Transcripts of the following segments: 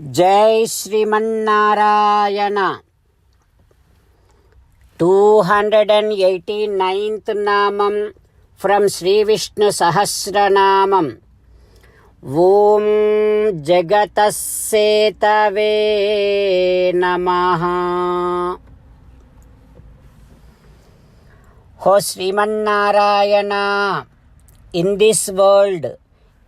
जय Sriman Narayana 289th नामम from Shri Vishnu सहस्रनामम। ओम जगतस्सेतवे नमः। हो Sriman Narayana, in this world,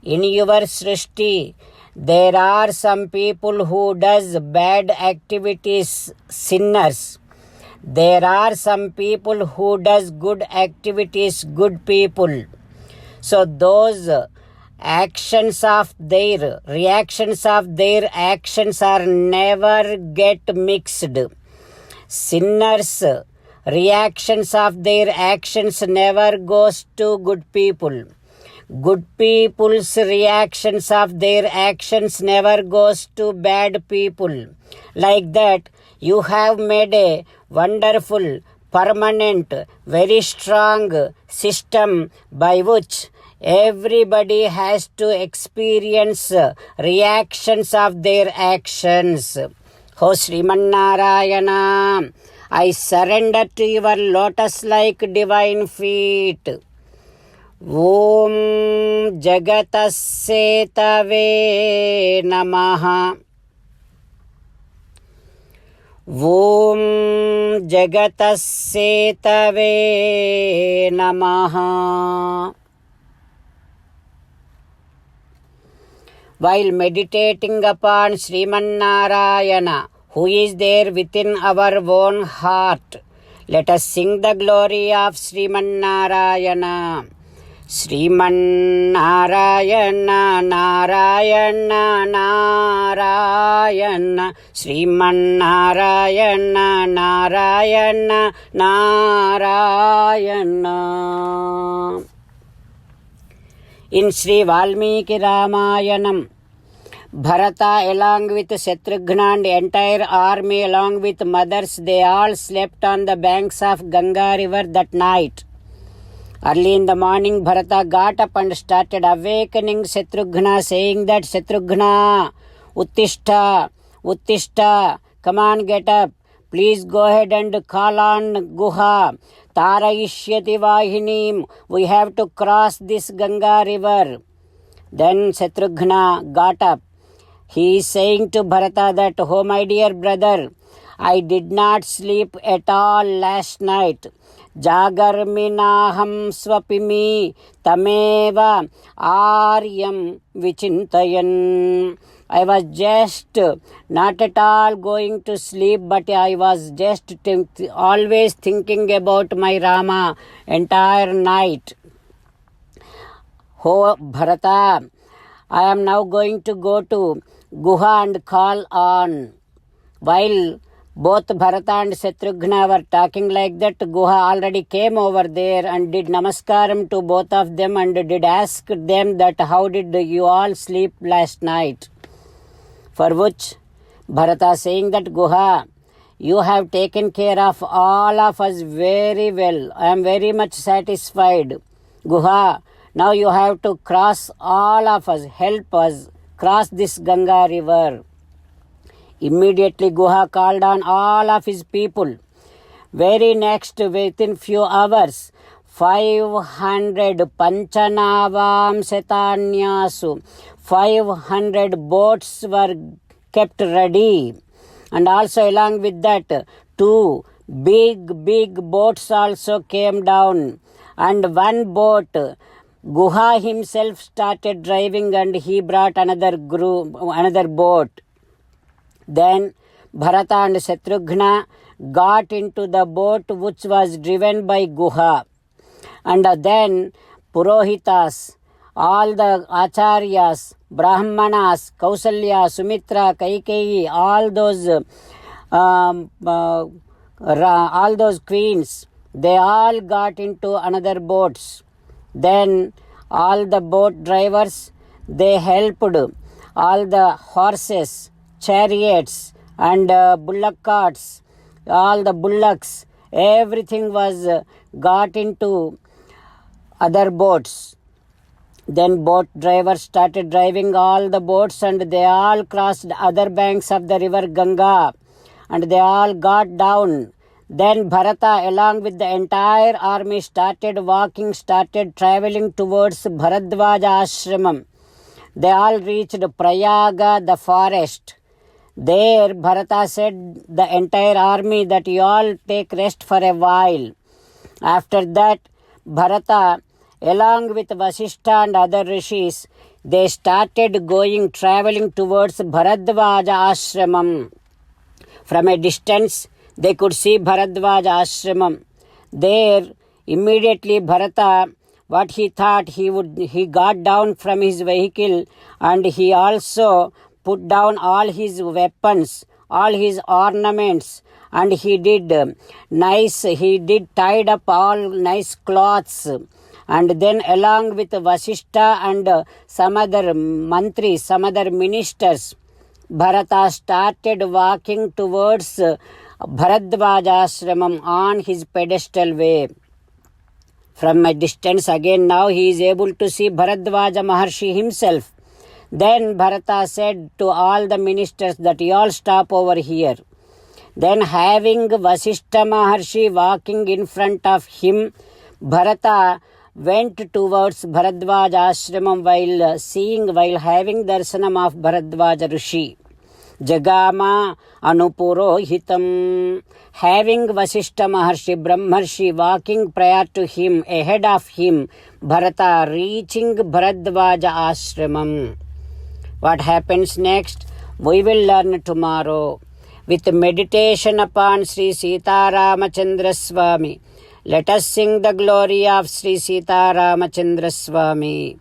in your Srishti, there are some people who does bad activities, sinners. There are some people who does good activities, good people. So those actions of their, reactions of their actions are never get mixed. Sinners, reactions of their actions never goes to good people. Good people's reactions of their actions never goes to bad people. Like that, you have made a wonderful, permanent, very strong system by which everybody has to experience reactions of their actions. Oh Srimannarayana, I surrender to your lotus-like divine feet. ओम जगतस्सेतवे नमः। ओम जगतस्सेतवे नमः। While meditating upon Srimannarayana, who is there within our own heart, let us sing the glory of Srimannarayana. Srimannarayana Narayana Narayana Srimannarayana Narayana Narayana. In Sri Valmiki Ramayanam, Bharata along with Shatrughna and the entire army along with mothers, they all slept on the banks of Ganga river that night. Early in the morning, Bharata got up and started awakening Shatrughna, saying that, Shatrughna, Uttishta, Uttishta, come on, get up. Please go ahead and call on Guha. Tarayishyati Vahinim. We have to cross this Ganga river. Then Shatrughna got up. He is saying to Bharata that, oh my dear brother, I did not sleep at all last night. Jagarminaham swapimi tameva aryam vichintayan. I was just not at all going to sleep, but I was just always thinking about my Rama entire night. Oh Bharata, I am now going to go to Guha and call on. While both Bharata and Shatrughna were talking like that, Guha already came over there and did namaskaram to both of them and did ask them that how did you all sleep last night? For which Bharata saying that, Guha, you have taken care of all of us very well. I am very much satisfied. Guha, now you have to cross all of us, help us cross this Ganga river. Immediately Guha called on all of his people. Very next, within few hours, 500 Panchanavam Setanyasu, 500 boats were kept ready. And also along with that, 2 big boats also came down. And one boat, Guha himself started driving and he brought another boat. Then Bharata and Shatrughna got into the boat which was driven by Guha. And then Purohitas, all the Acharyas, Brahmanas, Kausalya, Sumitra, Kaikeyi, all those queens, they all got into another boats. Then all the boat drivers, they helped all the horses, chariots and bullock carts, all the bullocks, everything was got into other boats. Then boat drivers started driving all the boats, and they all crossed other banks of the river Ganga, and they all got down. Then Bharata, along with the entire army, started traveling towards Bharadwaja ashramam. They all reached Prayaga, the forest. There Bharata said the entire army that you all take rest for a while. After that, Bharata, along with Vasishtha and other rishis, they started traveling towards Bharadwaja ashramam. From a distance, they could see Bharadwaja ashramam. There, immediately Bharata, what he thought, he got down from his vehicle, and he also put down all his weapons, all his ornaments, and he did tied up all nice cloths. And then along with Vasishtha and some other mantris, some other ministers, Bharata started walking towards Bharadwaja ashramam on his pedestal way. From a distance again, now he is able to see Bharadwaja Maharshi himself. Then Bharata said to all the ministers that you all stop over here. Then having Vasishtha Maharshi walking in front of him, Bharata went towards Bharadwaja ashramam while having darshanam of Bharadwaja Rishi. Jagama Anupurohitam. Having Vasishtha Maharshi, Brahmarshi walking prior to him, ahead of him, Bharata reaching Bharadwaja ashramam. What happens next? We will learn tomorrow. With meditation upon Sri Sita Ramachandra Swami, let us sing the glory of Sri Sita Ramachandra Swami.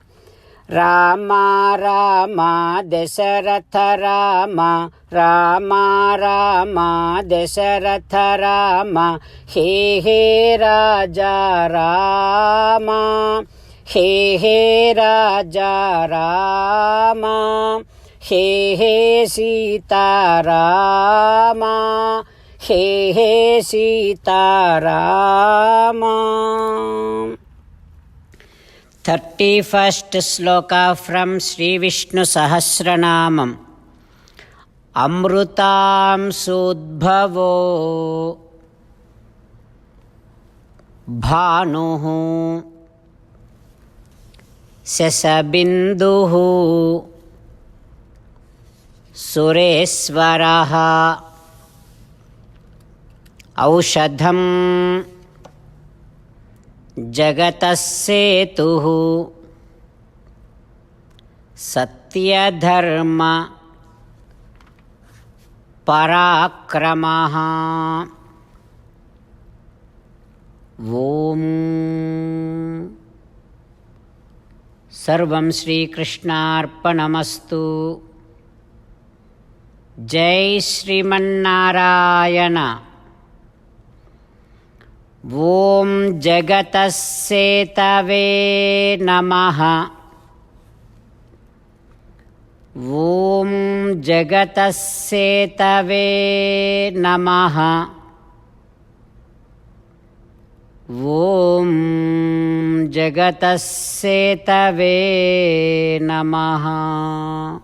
Rama Rama Dasaratha Rama, Rama Rama Dasaratha Rama, He He Raja Rama, He He Raja Rama, He He Sita Rama, He He Sita Rama. 31st sloka from Sri Vishnu Sahasranamam. Amrutam Sudbhavo Bhanuhu Sesabinduhu Sureswaraha Aushadham Jagatassetuhu Satyadharma Parakramaha. Om Sarvam Shri Krishnarpanamastu. Jai Sriman-Narayana. Om Jagatassetave Namaha. Om Jagatassetave Namaha. Om Jagatassetave Namaha.